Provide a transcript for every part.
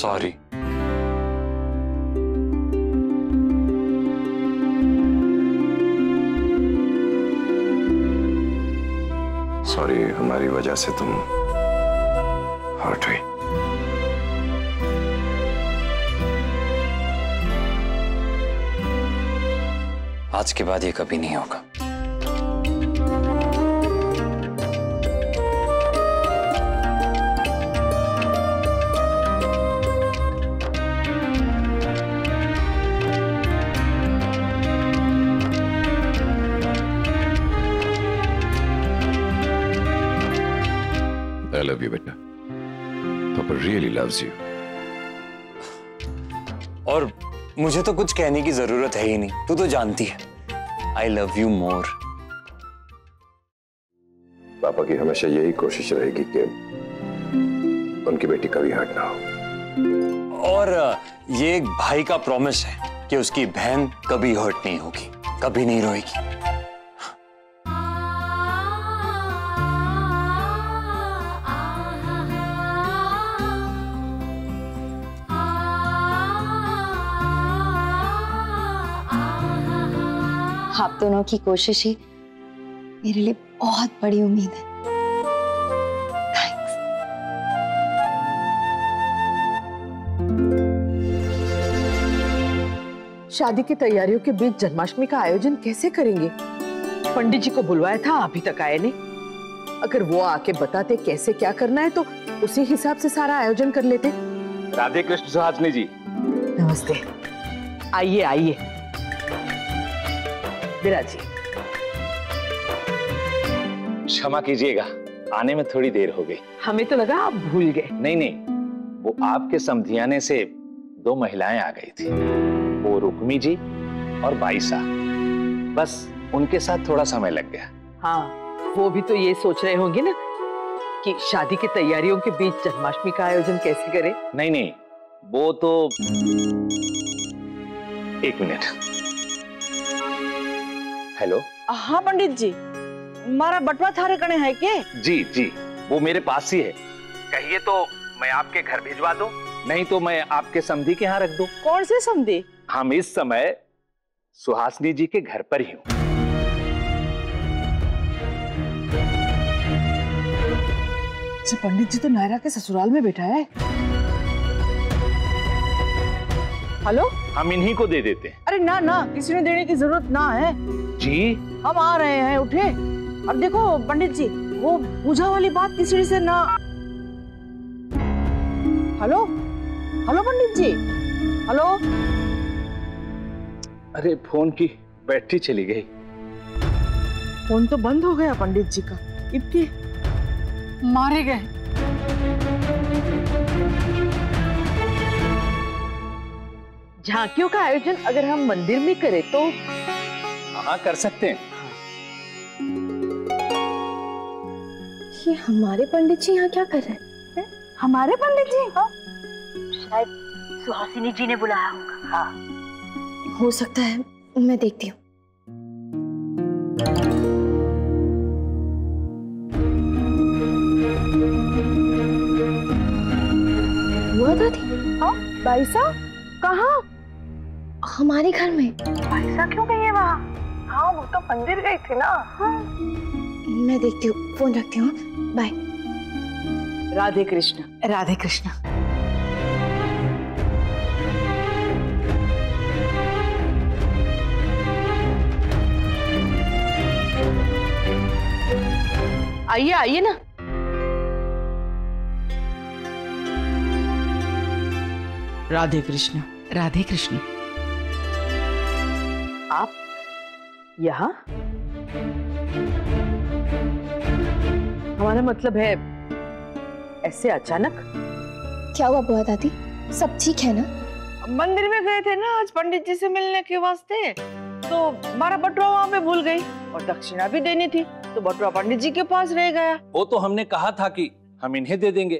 Sorry. Sorry, हमारी वजह से तुम हर्ट हुई। आज के बाद ये कभी नहीं होगा। I love you, बेटा। पापा really loves you। और मुझे तो कुछ कहने की जरूरत है ही नहीं, तू तो जानती है। I love you more। पापा की हमेशा यही कोशिश रहेगी कि उनकी बेटी कभी हर्ट ना हो। और ये एक भाई का प्रॉमिस है कि उसकी बहन कभी हर्ट नहीं होगी, कभी नहीं रोएगी। आप दोनों की कोशिश ही मेरे लिए बहुत बड़ी उम्मीद है। थैंक्स। शादी की तैयारियों के बीच जन्माष्टमी का आयोजन कैसे करेंगे? पंडित जी को बुलवाया था, अभी तक आए नहीं। अगर वो आके बताते कैसे क्या करना है तो उसी हिसाब से सारा आयोजन कर लेते। राधे कृष्ण सुहासिनी जी। नमस्ते, आइए आइए। विराजी, क्षमा कीजिएगा, आने में थोड़ी देर हो गई। हमें तो लगा आप भूल गए। नहीं नहीं, वो आपके समधियाने से दो महिलाएं आ गई थी, वो रुक्मी जी और बाईसा। बस उनके साथ थोड़ा समय लग गया। हाँ, वो भी तो ये सोच रहे होंगे ना कि शादी की तैयारियों के बीच जन्माष्टमी का आयोजन कैसे करें। नहीं नहीं, वो तो एक मिनट। हेलो। हाँ पंडित जी, हमारा बटवा थारे कने है के? जी जी, वो मेरे पास ही है। कहिए तो मैं आपके घर भिजवा दूं, नहीं तो मैं आपके समधी के यहाँ रख दूं। कौन से समधी? हम इस समय सुहासिनी जी के घर पर ही हूँ। पंडित जी तो नायरा के ससुराल में बैठा है। हेलो, हम इन्हीं को दे देते हैं। अरे ना ना, किसी ने देने की जरूरत ना है जी। हम आ रहे हैं, उठे। अब देखो पंडित जी, वो पूजा वाली बात किसी से ना। हेलो हेलो पंडित जी, हेलो। अरे फोन की बैटरी चली गई। फोन तो बंद हो गया पंडित जी का। इतने मारे गए। झांकियों का आयोजन अगर हम मंदिर में करें तो? हाँ, कर सकते हैं। ये हमारे पंडित जी यहाँ क्या कर रहे हैं? हमारे पंडित जी? हाँ, शायद सुहासिनी जी ने बुलाया होगा। हाँ, हो सकता है, मैं देखती हूँ। हुआ दादी? हाँ, बाईसा कहाँ? हमारे घर में। बाईसा क्यों गई है वहाँ? हाँ, वो तो मंदिर गई थी ना। हाँ। मैं देखती हूँ, फोन रखती हूँ। बाय। राधे कृष्ण। राधे कृष्ण। आइए आइए ना। राधे कृष्ण। राधे कृष्ण। आप यहाँ? हमारा मतलब है ऐसे अचानक? क्या हुआ बुआ दादी, सब ठीक है ना? मंदिर में गए थे ना आज पंडित जी से मिलने के वास्ते, तो हमारा बटुआ वहाँ पे भूल गई और दक्षिणा भी देनी थी, तो बटुआ पंडित जी के पास रह गया। वो तो हमने कहा था कि हम इन्हें दे देंगे।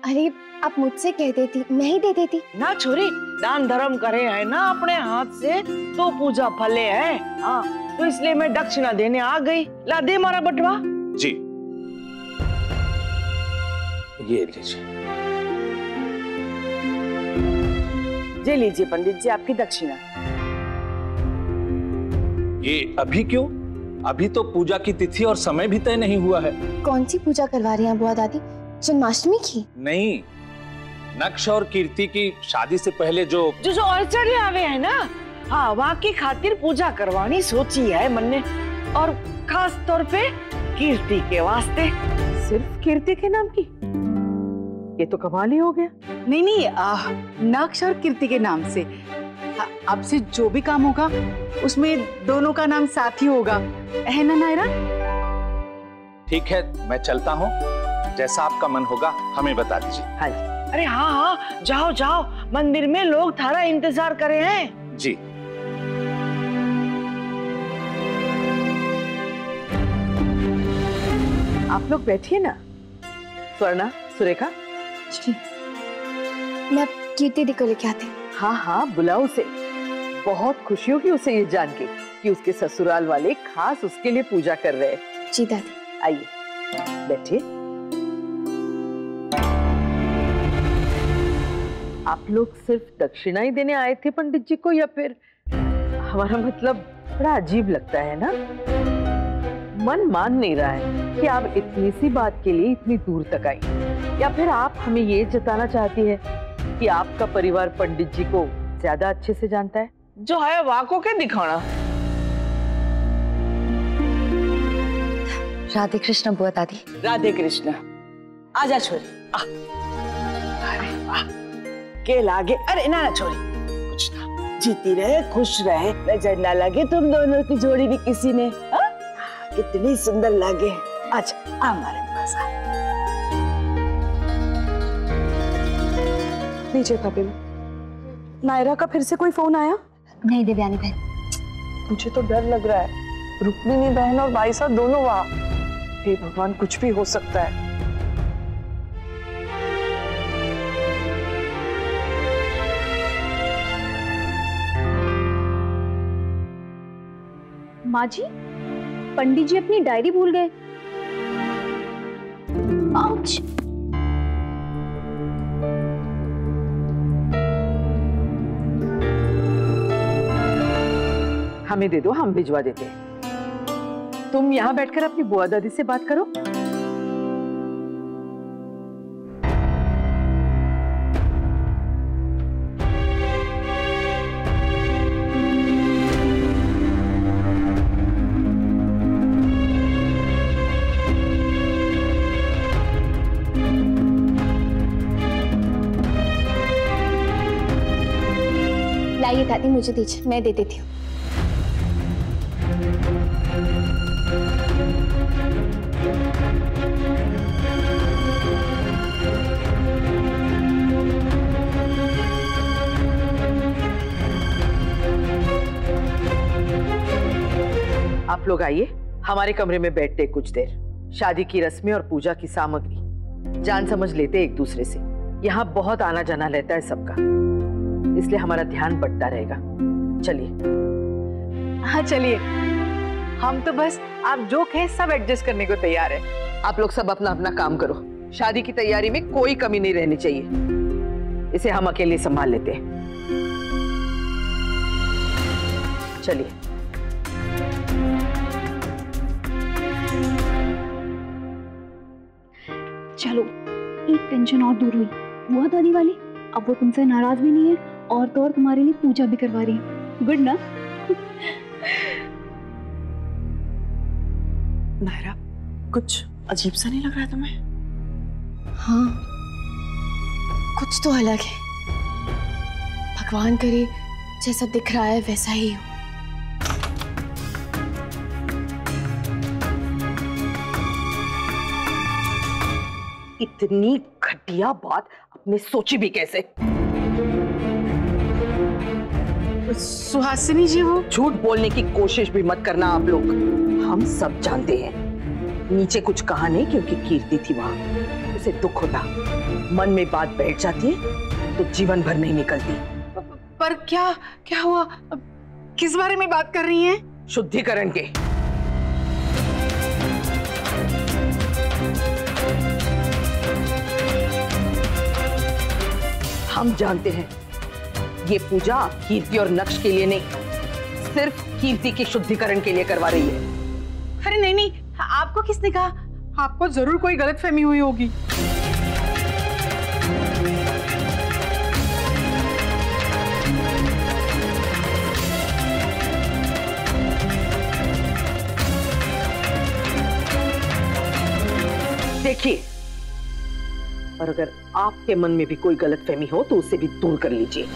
अरे आप मुझसे कह देती, मैं ही दे देती ना। छोरी, दान धर्म करे है ना अपने हाथ से तो पूजा फले है। हाँ, तो इसलिए मैं दक्षिणा देने आ गई। ला दे हमारा बटुआ। जी, ये लीजिए। ये लीजिए पंडित जी आपकी दक्षिणा। ये अभी क्यों? अभी तो पूजा की तिथि और समय भी तय नहीं हुआ है। कौन सी पूजा करवा रही हैं बुआ दादी? जन्माष्टमी की? नहीं, नक्ष और कीर्ति की शादी से पहले जो अर्चन आवे है ना, हाँ वहाँ की खातिर पूजा करवानी सोची है मन ने, और खास तौर पे कीर्ति के वास्ते। सिर्फ कीर्ति के नाम की? ये तो कमाल ही हो गया। नहीं, नक्ष और कीर्ति के नाम से। अब से जो भी काम होगा उसमें दोनों का नाम साथ ही होगा, है ना नायरा? ठीक है, मैं चलता हूँ। जैसा आपका मन होगा हमें बता दीजिए। हाँ। अरे हाँ हाँ, जाओ जाओ, मंदिर में लोग थारा इंतजार करे हैं। जी। आप लोग बैठिए ना। स्वर्णा, सुरेखा। जी, मैं कीर्ति दी को लेके आती हूँ। हाँ हाँ, बुलाओ उसे। बहुत खुशी होगी उसे ये जान के कि उसके ससुराल वाले खास उसके लिए पूजा कर रहे हैं। जी दादी। आइए, बैठिए। आप लोग सिर्फ दक्षिणा ही देने आए थे पंडित जी को, या फिर? हमारा मतलब बड़ा अजीब लगता है ना, मन मान नहीं रहा है कि आप इतनी सी बात के लिए इतनी दूर तक आई, या फिर आप हमें ये जताना चाहती है कि आपका परिवार पंडित जी को ज्यादा अच्छे से जानता है? जो है वाको के दिखाना। राधे कृष्ण बुआ दादी। राधे कृष्ण। आजा छोरी, आ। अरे वाह, के लागे? अरे ना ना छोरी, कुछ ना, जीती रहे, खुश रहे, नजर ना लगे तुम दोनों की जोड़ी भी किसी ने। कितनी सुंदर लागे। अच्छा हमारे पास आ। नीचे भाभी। नायरा का फिर से कोई फोन आया? नहीं देवयानी बहन। मुझे तो डर लग रहा है, रुक्मिणी बहन और बाईसा दोनों वहाँ। हे भगवान, कुछ भी हो सकता है। माँ जी, पंडित जी अपनी डायरी भूल गए। आउच। हमें दे दो, हम भिजवा देते हैं। तुम यहाँ बैठकर अपनी बुआ दादी से बात करो। लाइए दादी, मुझे दीजिए, मैं दे देती हूँ। आप लोग आइए, हमारे कमरे में बैठते कुछ देर। शादी की रस्में और पूजा की सामग्री जान समझ लेते एक दूसरे से। यहाँ बहुत आना जाना रहता है सबका, इसलिए हमारा ध्यान बंटता रहेगा। चलिए। हाँ चलिए, हम तो बस आप जो कहें सब एडजस्ट करने को तैयार है। आप लोग सब अपना अपना काम करो। शादी की तैयारी में कोई कमी नहीं रहनी चाहिए। इसे हम अकेले संभाल लेते हैं। चलिए। चलो, एक टेंशन और दूर हुई। बुआ दादी वाली अब वो तुमसे नाराज भी नहीं है, और तो और तुम्हारे लिए पूजा भी करवा रही है। गुड ना? नायरा, कुछ अजीब सा नहीं लग रहा है तुम्हें? हाँ, कुछ तो अलग है। भगवान करे जैसा दिख रहा है वैसा ही हो। इतनी घटिया बात आपने सोची भी कैसे? सुहासिनी जी, वो झूठ बोलने की कोशिश भी मत करना आप लोग। हम सब जानते हैं नीचे कुछ कहा नहीं, क्योंकि कीर्ति थी वहां। उसे दुख होता, मन में बात बैठ जाती है तो जीवन भर नहीं निकलती। पर क्या क्या हुआ? किस बारे में बात कर रही हैं? शुद्धिकरण के। हम जानते हैं ये पूजा कीर्ति और नक्श के लिए नहीं, सिर्फ कीर्ति के शुद्धिकरण के लिए करवा रही है। अरे नहीं नहीं, आपको किसने कहा? आपको जरूर कोई गलतफहमी हुई होगी। देखिए, और अगर आपके मन में भी कोई गलतफहमी हो तो उसे भी दूर कर लीजिए।